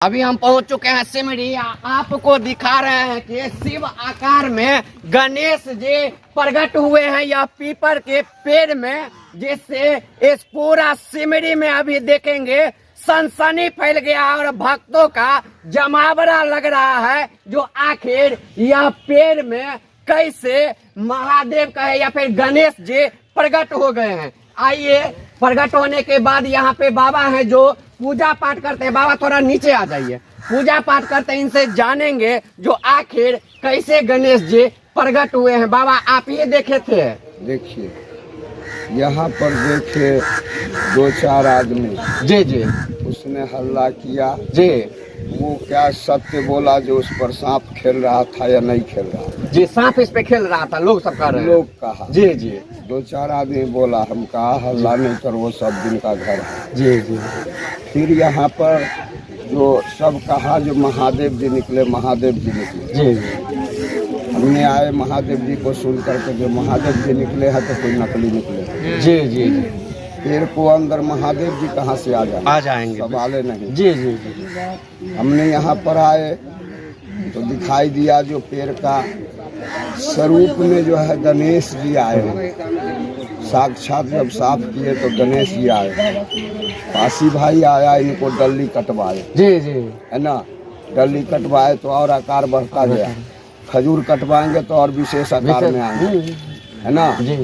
अभी हम पहुंच चुके हैं सिमरी। आपको दिखा रहे हैं कि शिव आकार में गणेश जी प्रकट हुए हैं यह पीपल के पेड़ में, जिससे इस पूरा सिमरी में अभी देखेंगे सनसनी फैल गया और भक्तों का जमावड़ा लग रहा है। जो आखिर यह पेड़ में कैसे महादेव का है या फिर गणेश जी प्रकट हो गए हैं। आइए, प्रकट होने के बाद यहाँ पे बाबा हैं जो पूजा पाठ करते हैं। बाबा थोड़ा नीचे आ जाइए। पूजा पाठ करते हैं, इनसे जानेंगे जो आखिर कैसे गणेश जी प्रकट हुए हैं। बाबा आप ये देखे थे? देखिए, यहाँ पर देखे 2-4 आदमी जी जी, उसने हल्ला किया जी वो क्या सत्य बोला जो उस पर सांप खेल रहा था या नहीं खेल रहा जी, सांप इस पे खेल रहा था, लोग सब कर रहे हैं। लोग कहा जी जी 2-4 आदमी बोला, हम कहा हल्ला नहीं कर, वो सब दिन का घर है। जी जी फिर यहाँ पर जो सब कहा जो महादेव जी निकले, महादेव जी निकले। जी जी, हमने आए महादेव जी को सुन करके, जो महादेव जी निकले हैं तो कोई नकली निकले। जी जी जी, पेड़ को अंदर महादेव जी कहाँ से आ जाएंगे सवाले नहीं। जी जी जी, हमने यहाँ पर आए तो दिखाई दिया जो पेड़ का स्वरूप में जो है गणेश जी आए हैं। साक्षात जब साफ किए तो गणेश जी आए। काशी भाई आया, इनको डल्ली कटवाए। जी जी, है ना, डल्ली कटवाए तो और आकार बढ़ता गया। खजूर कटवाएंगे तो और विशेष आकार में आएंगे, है ना। जी,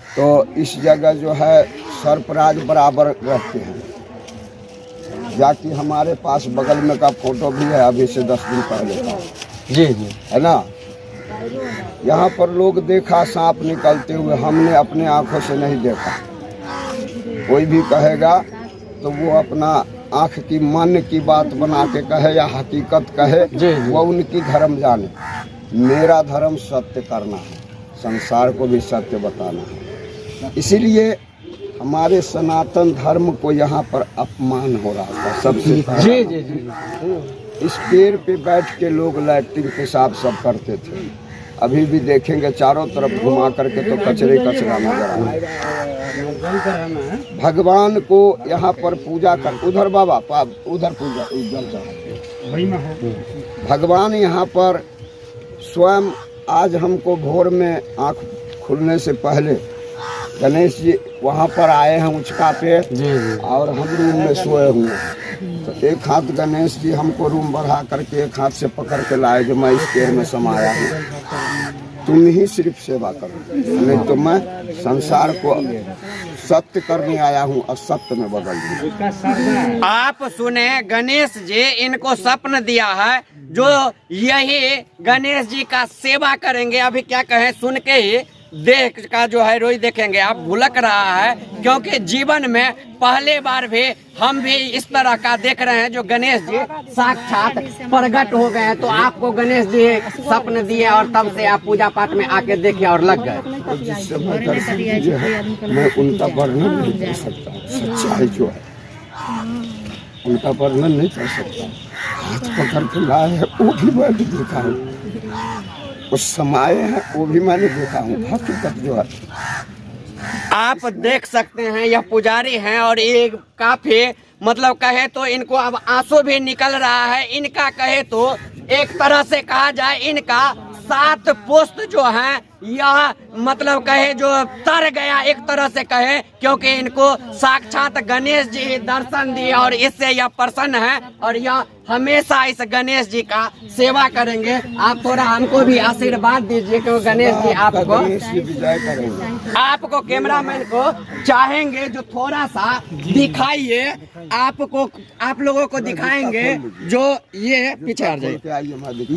तो इस जगह जो है सरपराज बराबर रहते हैं। जाकि हमारे पास बगल में का फोटो भी है, अभी से 10 दिन पहले का। जी जी, है ना। यहाँ पर लोग देखा सांप निकलते हुए, हमने अपने आंखों से नहीं देखा। कोई भी कहेगा तो वो अपना आँख की मन की बात बना के कहे या हकीकत कहे, वो उनकी धर्म जाने। मेरा धर्म सत्य करना है, संसार को भी सत्य बताना है। इसीलिए हमारे सनातन धर्म को यहाँ पर अपमान हो रहा था सबसे पहले। जी जी जी, इस पेड़ पे बैठ के लोग लैट्रिन पेशाब सब करते थे। अभी भी देखेंगे चारों तरफ घुमा करके तो कचरे कचरा नजर आए। भगवान को यहाँ पर पूजा कर, उधर बाबा उधर पूजा उधर चढ़ाते। भगवान यहाँ पर स्वयं आज हमको भोर में आँख खुलने से पहले गणेश जी वहाँ पर आए हैं उचका पे। जी जी, और हम रूम में सोए हुए। तो एक हाथ गणेश जी हमको रूम बढ़ा करके एक हाथ से पकड़ के लाए जो मैं इस पेड़ में समाया हूँ, तुम ही सिर्फ सेवा करो, नहीं तो मैं संसार को सत्य करने आया हूँ और सत्य में बदल दूँ। आप सुने, गणेश जी इनको स्वप्न दिया है जो यही गणेश जी का सेवा करेंगे। अभी क्या कहें, सुन के ही देख का जो है रोज देखेंगे आप भुलक रहा है, क्योंकि जीवन में पहले बार भी हम भी इस तरह का देख रहे हैं जो गणेश जी साक्षात प्रकट हो गए हैं। तो आपको गणेश जी स्वप्न दिए और तब से आप पूजा पाठ में आके देखे और लग गए। और जिस समय दर्शन किए हैं मैं उनका वर्णन नहीं कर सकता। सच्चाई जो है उनका वर्णन नहीं कर सकता। हाथ पकड़ के लाए हैं वो भी मैंने देखा हूँ, उस समाये हैं वो भी मैंने देखा हूँ। हकीकत जो है आप देख सकते हैं, यह पुजारी हैं और ये काफी मतलब कहे तो इनको अब आंसू भी निकल रहा है। इनका कहे तो एक तरह से कहा जाए इनका 7 पुस्त जो है यह मतलब कहे जो तर गया एक तरह से कहे, क्योंकि इनको साक्षात गणेश जी दर्शन दिए और इससे यह प्रसन्न है और यह हमेशा इस गणेश जी का सेवा करेंगे। आप थोड़ा हमको भी आशीर्वाद दीजिए क्योंकि गणेश जी आपको कैमरामैन को चाहेंगे जो थोड़ा सा दिखाइए, आपको आप लोगों को दिखाएंगे जो ये पीछे आ जाइए।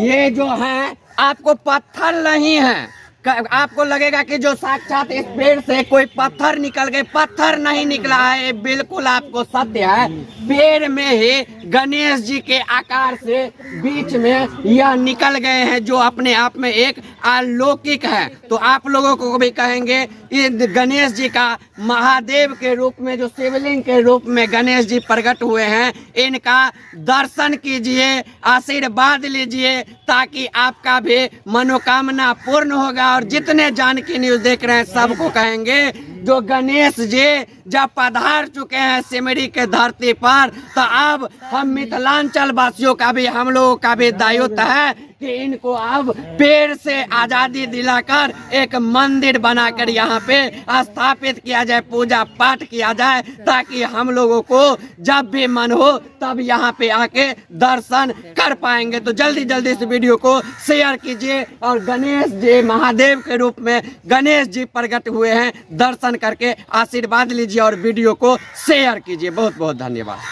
ये जो है आपको पत्थर नहीं है, आपको लगेगा कि जो साक्षात इस पेड़ से कोई पत्थर निकल गए, पत्थर नहीं निकला है, बिल्कुल आपको सत्य है। पेड़ में ही गणेश जी के आकार से बीच में यह निकल गए हैं जो अपने आप में एक अलौकिक है। तो आप लोगों को भी कहेंगे ये गणेश जी का महादेव के रूप में जो शिवलिंग के रूप में गणेश जी प्रकट हुए हैं, इनका दर्शन कीजिए, आशीर्वाद लीजिए ताकि आपका भी मनोकामना पूर्ण होगा। और जितने जानकी न्यूज देख रहे हैं सबको कहेंगे जो गणेश जी जब पधार चुके हैं सिमरी के धरती पर, तो अब हम मिथिलांचल वासियों का भी, हम लोगों का भी दायित्व है कि इनको अब पेड़ से आजादी दिलाकर एक मंदिर बनाकर यहाँ पे स्थापित किया जाए, पूजा पाठ किया जाए, ताकि हम लोगों को जब भी मन हो तब यहाँ पे आके दर्शन कर पाएंगे। तो जल्दी जल्दी इस वीडियो को शेयर कीजिए और गणेश जी महादेव के रूप में गणेश जी प्रकट हुए हैं, दर्शन करके आशीर्वाद लीजिए और वीडियो को शेयर कीजिए। बहुत बहुत धन्यवाद।